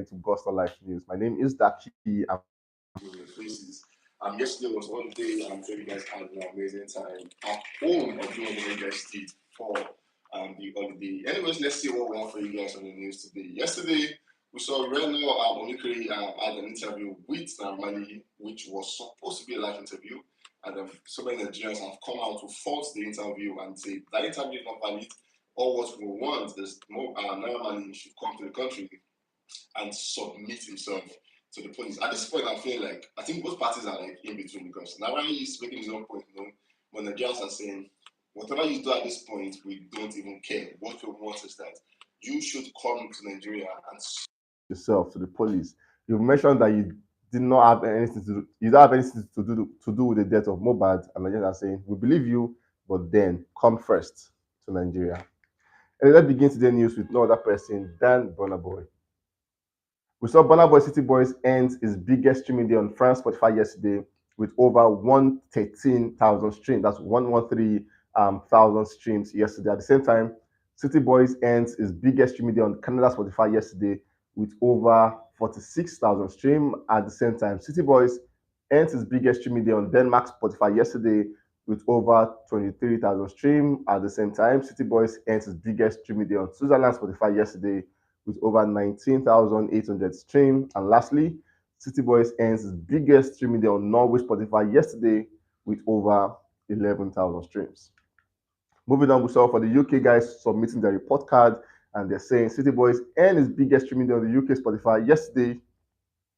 to Gospel Life News. My name is Daki. I'm your faces. Yesterday was one day. I'm sure you guys had an amazing time at home or doing what you guys did for the holiday. Anyways, let's see what we have for you guys on the news today. Yesterday, we saw Reno Onikiri had an interview with Naira Marley, which was supposed to be a live interview. And so many Nigerians have come out to fault the interview and say that interview is not valid. All what we want is more Naira Marley should come to the country and submit himself to the police. At this point, I feel like I think both parties are like in between because Naira is making his own point, but Nigerians are saying whatever you do at this point, we don't even care. What we want is that you should come to Nigeria and yourself to the police. You mentioned that you did not have anything to do. You don't have anything to do with the death of Mobad, and Nigerians are saying we believe you, but then come first to Nigeria. And let's begin today's news with no other person than Burna Boy. We saw Burna Boy City Boys end his biggest streaming day on France Spotify yesterday with over 113,000 streams. That's 113,000 streams yesterday. At the same time, City Boys ends his biggest streaming day on Canada Spotify yesterday with over 46,000 streams. At the same time, City Boys ends his biggest streaming day on Denmark Spotify yesterday with over 23,000 streams. At the same time, City Boys ends his biggest streaming day on Switzerland Spotify yesterday with over 19,800 streams. And lastly, City Boys ends its biggest streaming day on Norway Spotify yesterday with over 11,000 streams. Moving on, we saw for the UK guys submitting their report card, and they're saying City Boys end its biggest streaming day on the UK Spotify yesterday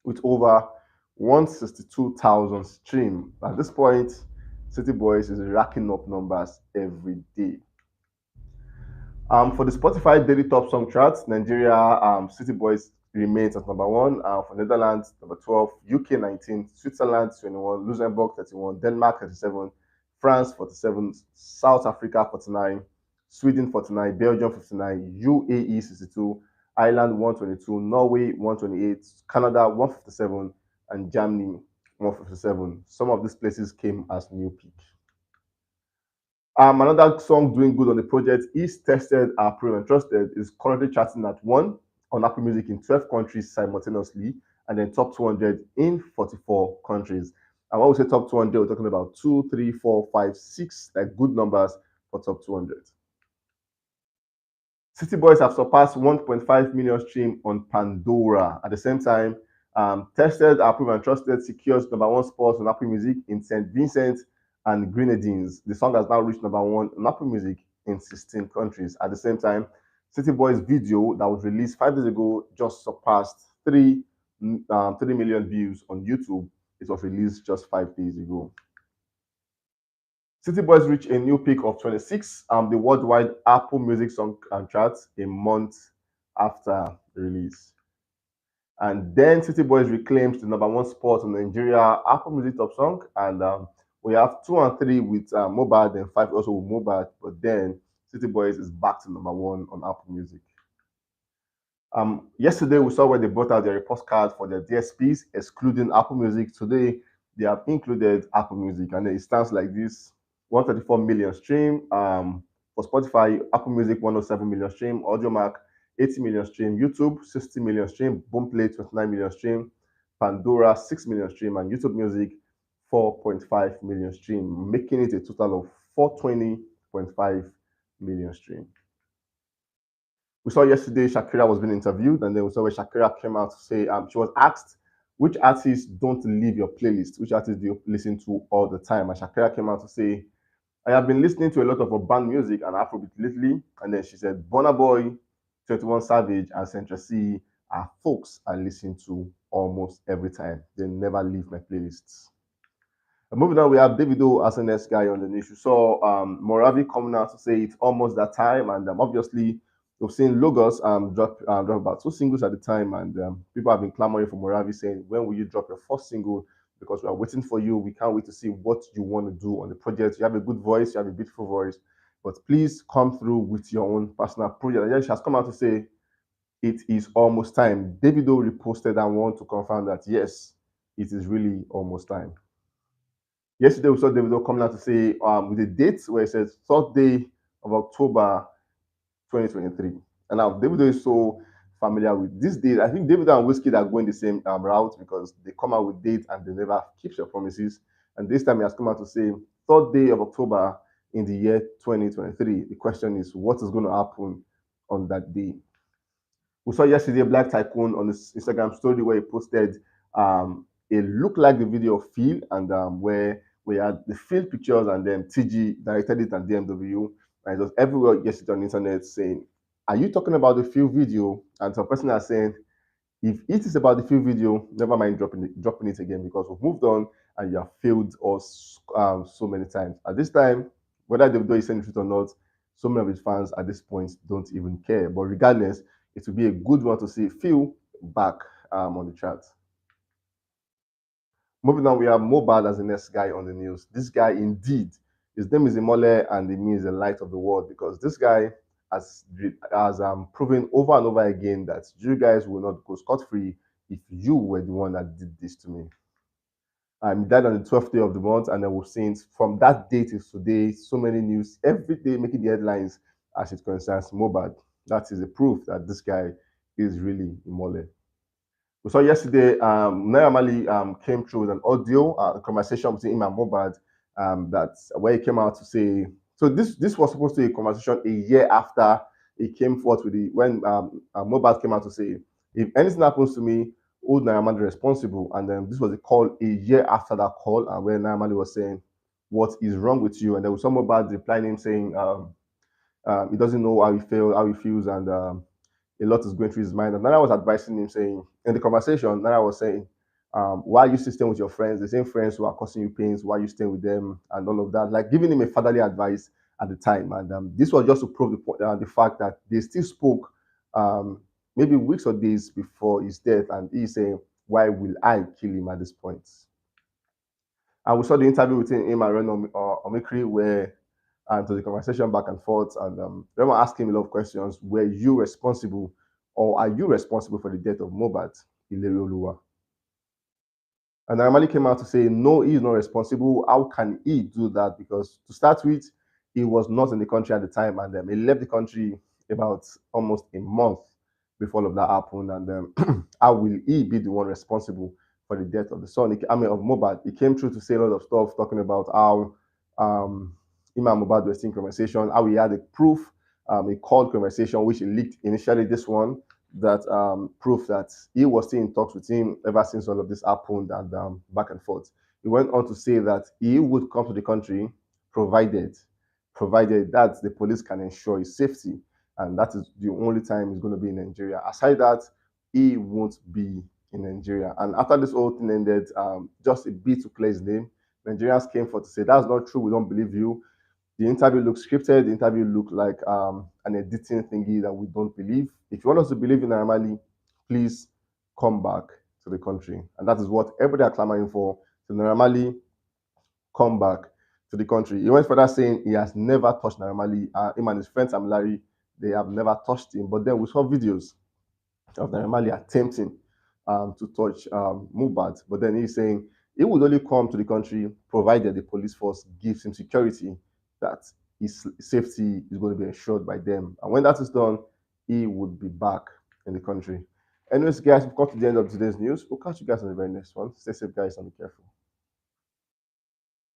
with over 162,000 streams. At this point, City Boys is racking up numbers every day. For the Spotify Daily Top Song Chart, Nigeria City Boys remains at number 1. For Netherlands, number 12, UK 19, Switzerland 21, Luxembourg 31, Denmark 37, France 47, South Africa 49, Sweden 49, Belgium 59, UAE 62, Ireland 122, Norway 128, Canada 157, and Germany 157. Some of these places came as new peak. Another song doing good on the project is Tested, Approved and Trusted is currently charting at 1 on Apple Music in 12 countries simultaneously, and then top 200 in 44 countries. And when we say top 200, we're talking about 2, 3, 4, 5, 6, like good numbers for top 200. City Boys have surpassed 1.5 million streams on Pandora. At the same time, Tested, Approved and Trusted secures number 1 spot on Apple Music in St. Vincent and Grenadines. The song has now reached number 1 on Apple Music in 16 countries. At the same time, City Boys' video that was released 5 days ago just surpassed 3 million views on YouTube. It was released just 5 days ago. City Boys reached a new peak of 26 the worldwide Apple Music song charts a month after release. And then City Boys reclaims the number 1 spot on Nigeria Apple Music Top Song, and we have 2 and 3 with Mobad and 5 also with Mobad, but then City Boys is back to number 1 on Apple Music. Yesterday we saw where they brought out their report card for their DSPs, excluding Apple Music. Today they have included Apple Music, and it stands like this: 134 million stream. For Spotify, Apple Music 107 million stream, AudioMac 80 million stream, YouTube 60 million stream, Boomplay 29 million stream, Pandora 6 million stream, and YouTube Music 4.5 million stream, making it a total of 420.5 million stream. We saw yesterday Shakira was being interviewed, and then we saw where Shakira came out to say she was asked which artists don't leave your playlist, which artists do you listen to all the time, and Shakira came out to say, I have been listening to a lot of urban music and Afrobeat lately, and then she said Burna Boy, 21 Savage, and Central C are folks I listen to almost every time. They never leave my playlists. And moving on, we have Davido as the next guy on the news. You saw Moravi coming out to say it's almost that time, and obviously we've seen Logos drop about 2 singles at the time, and people have been clamoring for Moravi saying, when will you drop your first single? Because we are waiting for you. We can't wait to see what you want to do on the project. You have a good voice, you have a beautiful voice, but please come through with your own personal project. And then she has come out to say it is almost time. Davido reposted and want to confirm that yes, it is really almost time. Yesterday we saw Davido coming out to say with a date where it says 3rd day of October 2023. And now Davido is so familiar with. These days, I think David and Whiskey are going the same route because they come out with dates and they never keep their promises. And this time he has come out to say, third day of October in the year 2023. The question is, what is going to happen on that day? We saw yesterday Black Tycoon on his Instagram story where he posted it looked like the video of Phil and where we had the Phil pictures and then TG directed it and DMW. And it was everywhere yesterday on the internet saying, are you talking about the Phil video? And some person are saying, if it is about the Phil video, never mind dropping it again because we've moved on and you have failed us so many times. At this time, whether Davido is saying the truth or not, so many of his fans at this point don't even care. But regardless, it will be a good one to see Phil back on the chart. Moving on, we have Mobad as the next guy on the news. This guy, indeed, his name is Imole, and it means the light of the world because this guy has proven over and over again that you guys will not go scot free if you were the one that did this to me. He died on the 12th day of the month, and then we've seen from that date to today so many news every day making the headlines as it concerns Mobad. That is a proof that this guy is really Imole. We saw yesterday Naira Marley came through with an audio conversation between him and Mobad that's where he came out to say, so this was supposed to be a conversation a year after he came forth with the, when Mobad came out to say, if anything happens to me, hold Naira Marley responsible. And then this was a call a year after that call where Naira Marley was saying, what is wrong with you? And there was some Mobad replying him saying, he doesn't know how he feels, and a lot is going through his mind. And Nana was advising him, saying, in the conversation, Nana was saying, why are you still staying with your friends, the same friends who are causing you pains, why are you staying with them, and all of that, like giving him a fatherly advice at the time. And this was just to prove the fact that they still spoke maybe weeks or days before his death, and he's saying, why will I kill him at this point? And we saw the interview between him and Renan Omikri, where to the conversation back and forth. And Renan asked him a lot of questions. Were you responsible, or are you responsible for the death of Mobat Ilerioluwa? And Naramali came out to say, no, he is not responsible. How can he do that? Because to start with, he was not in the country at the time, and he left the country about almost a month before all of that happened. And how will he be the one responsible for the death of the son? Of Mobad? He came through to say a lot of stuff, talking about how him and Mobad were still in conversation, how he had a proof, a called conversation, which he leaked initially, this one, that proof that he was still in talks with him ever since all of this happened, and back and forth. He went on to say that he would come to the country provided that the police can ensure his safety, and that is the only time he's going to be in Nigeria. Aside that, he won't be in Nigeria. And after this whole thing ended, just a bit to clear his name, Nigerians came forth to say, that's not true, we don't believe you. The interview looked scripted. The interview looked like an editing thingy that we don't believe. If you want us to believe in Naira Marley, please come back to the country. And that is what everybody are clamoring for. So Naira Marley, come back to the country. He went further saying he has never touched Naira Marley. Him and his friend Sam Larry, they have never touched him. But then we saw videos of Naira Marley attempting to touch Mubad. But then he's saying he would only come to the country provided the police force gives him security, that his safety is going to be ensured by them. And when that is done, he would be back in the country. Anyways, guys, we've come to the end of today's news. We'll catch you guys on the very next one. Stay safe, guys, and be careful.